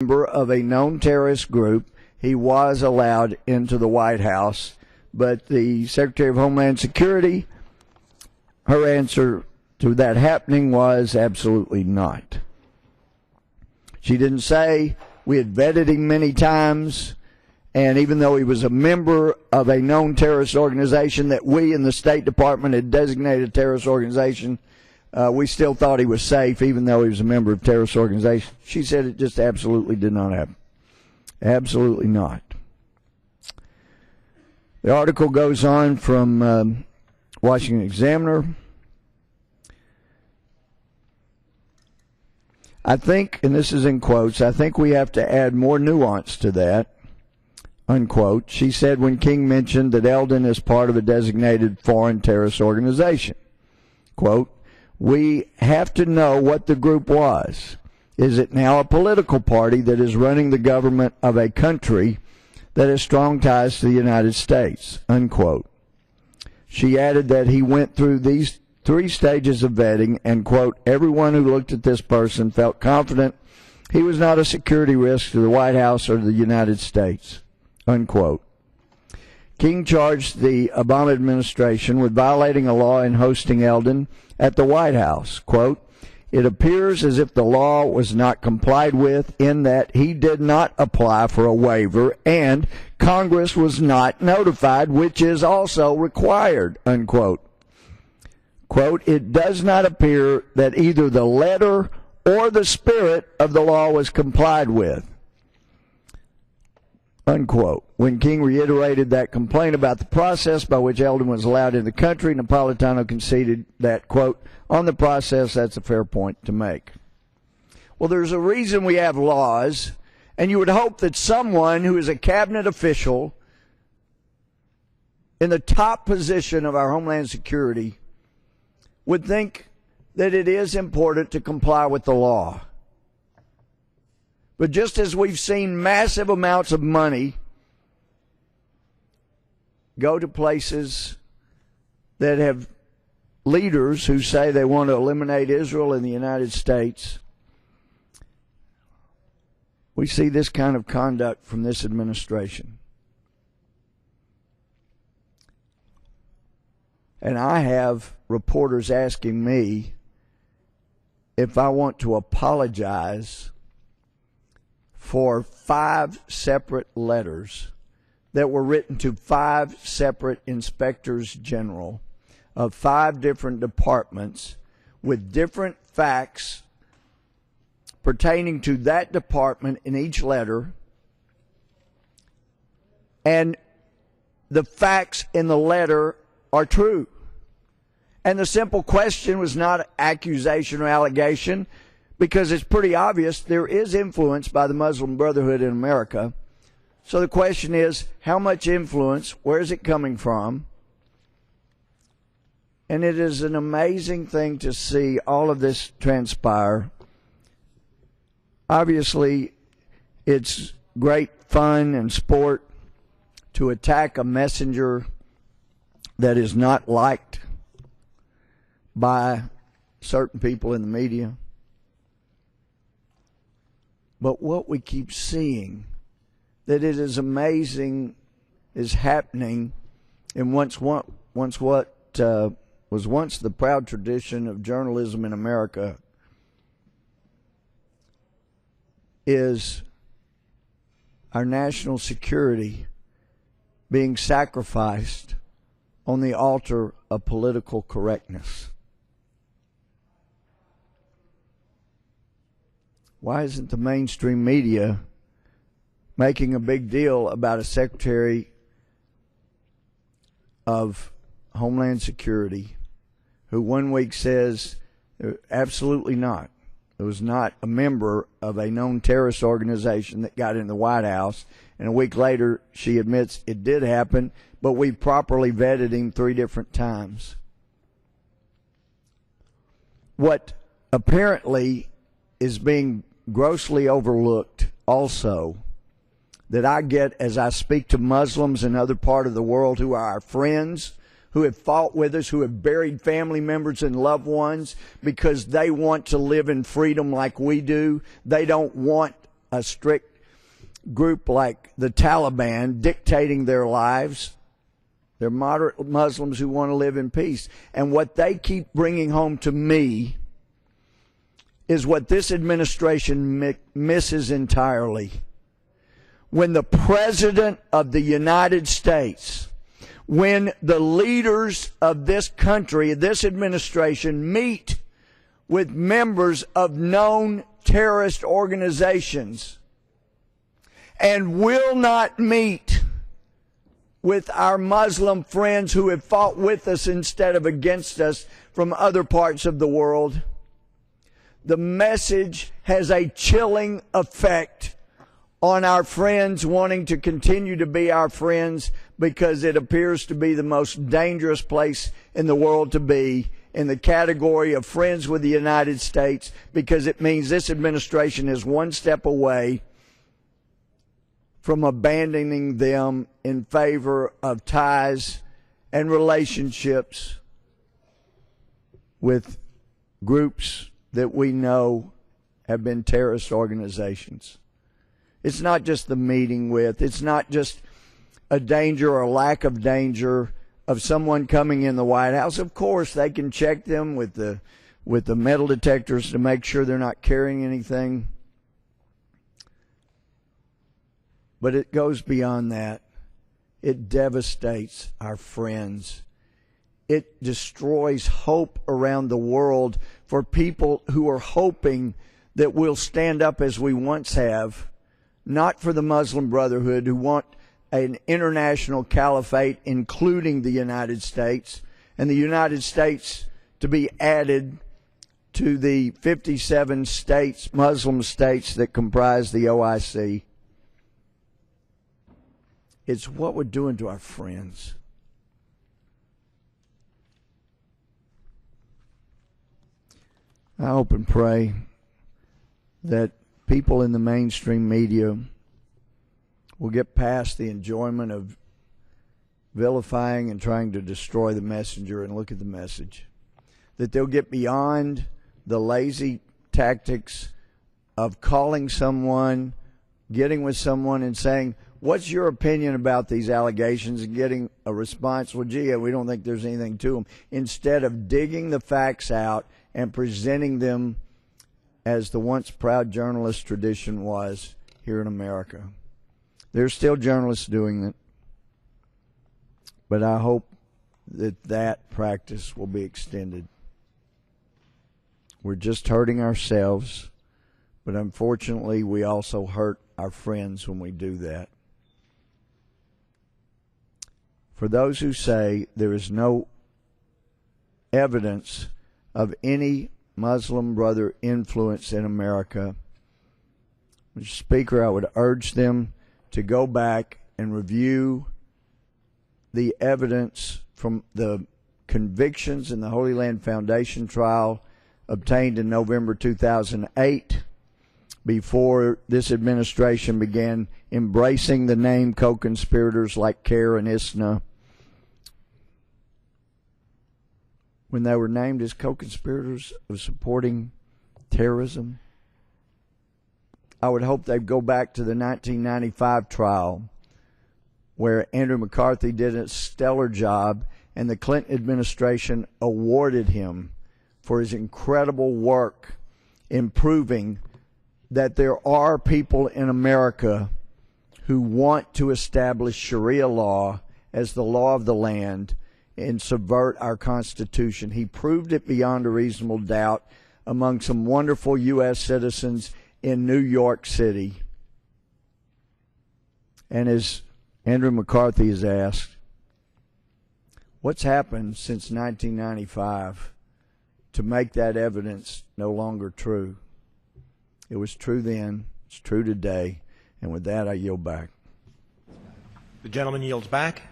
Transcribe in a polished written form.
member of a known terrorist group, he was allowed into the White House. But the Secretary of Homeland Security, her answer to that happening was absolutely not. She didn't say we had vetted him many times, and even though he was a member of a known terrorist organization that we in the State Department had designated a terrorist organization, we still thought he was safe, even though he was a member of a terrorist organization. She said it just absolutely did not happen. Absolutely not. The article goes on from Washington Examiner. I think, and this is in quotes, I think we have to add more nuance to that, unquote. She said when King mentioned that Eldon is part of a designated foreign terrorist organization. Quote, we have to know what the group was. Is it now a political party that is running the government of a country that has strong ties to the United States, unquote. She added that he went through these 3 stages of vetting and, quote, everyone who looked at this person felt confident he was not a security risk to the White House or the United States, unquote. King charged the Obama administration with violating a law in hosting Eldon at the White House. Quote, it appears as if the law was not complied with in that he did not apply for a waiver and Congress was not notified, which is also required, unquote. Quote, it does not appear that either the letter or the spirit of the law was complied with, unquote. When King reiterated that complaint about the process by which Eldon was allowed in the country, Napolitano conceded that, quote, on the process, that's a fair point to make. Well, there's a reason we have laws, and you would hope that someone who is a cabinet official in the top position of our Homeland Security would think that it is important to comply with the law. But just as we've seen massive amounts of money go to places that have leaders who say they want to eliminate Israel in the United States, we see this kind of conduct from this administration. And I have reporters asking me if I want to apologize for 5 separate letters that were written to 5 separate inspectors general of 5 different departments with different facts pertaining to that department in each letter, and the facts in the letter are true. And the simple question was not accusation or allegation, because it's pretty obvious there is influence by the Muslim Brotherhood in America. So the question is, how much influence? Where is it coming from? And it is an amazing thing to see all of this transpire. Obviously, it's great fun and sport to attack a messenger that is not liked by certain people in the media. But what we keep seeing, that it is amazing, is happening in what was once the proud tradition of journalism in America, is our national security being sacrificed on the altar of political correctness. Why isn't the mainstream media making a big deal about a Secretary of Homeland Security who one week says absolutely not, it was not a member of a known terrorist organization that got in the White House, and a week later she admits it did happen, but we properly vetted him 3 different times? What apparently is being grossly overlooked also, that I get as I speak to Muslims in other parts of the world who are our friends, who have fought with us, who have buried family members and loved ones because they want to live in freedom like we do. They don't want a strict group like the Taliban dictating their lives. They're moderate Muslims who want to live in peace. And what they keep bringing home to me is what this administration misses entirely. When the President of the United States, when the leaders of this country, this administration, meet with members of known terrorist organizations and will not meet with our Muslim friends who have fought with us instead of against us from other parts of the world, the message has a chilling effect on our friends wanting to continue to be our friends, because it appears to be the most dangerous place in the world to be, in the category of friends with the United States, because it means this administration is one step away from abandoning them in favor of ties and relationships with groups that we know have been terrorist organizations. It's not just the meeting with, it's not just a danger or lack of danger of someone coming in the White House. Of course, they can check them with the metal detectors to make sure they're not carrying anything. But it goes beyond that. It devastates our friends. It destroys hope around the world for people who are hoping that we'll stand up as we once have, not for the Muslim Brotherhood, who want an international caliphate, including the United States, and the United States to be added to the 57 states, Muslim states, that comprise the OIC. It's what we're doing to our friends. I hope and pray that people in the mainstream media will get past the enjoyment of vilifying and trying to destroy the messenger and look at the message. That they'll get beyond the lazy tactics of calling someone, getting with someone and saying, "What's your opinion about these allegations?" and getting a response, "Well, gee, we don't think there's anything to them," instead of digging the facts out and presenting them as the once proud journalist tradition was here in America. There's still journalists doing it, but I hope that that practice will be extended. We're just hurting ourselves, but unfortunately we also hurt our friends when we do that. For those who say there is no evidence of any Muslim brother influence in America, Mr. Speaker, I would urge them to go back and review the evidence from the convictions in the Holy Land Foundation trial obtained in November 2008, before this administration began embracing the name co-conspirators like CAIR and ISNA. When they were named as co-conspirators of supporting terrorism, I would hope they'd go back to the 1995 trial, where Andrew McCarthy did a stellar job, and the Clinton administration awarded him for his incredible work in proving that there are people in America who want to establish Sharia law as the law of the land and subvert our Constitution. He proved it beyond a reasonable doubt among some wonderful U.S. citizens in New York City. And as Andrew McCarthy has asked, what's happened since 1995 to make that evidence no longer true? It was true then, it's true today, and with that I yield back. The gentleman yields back.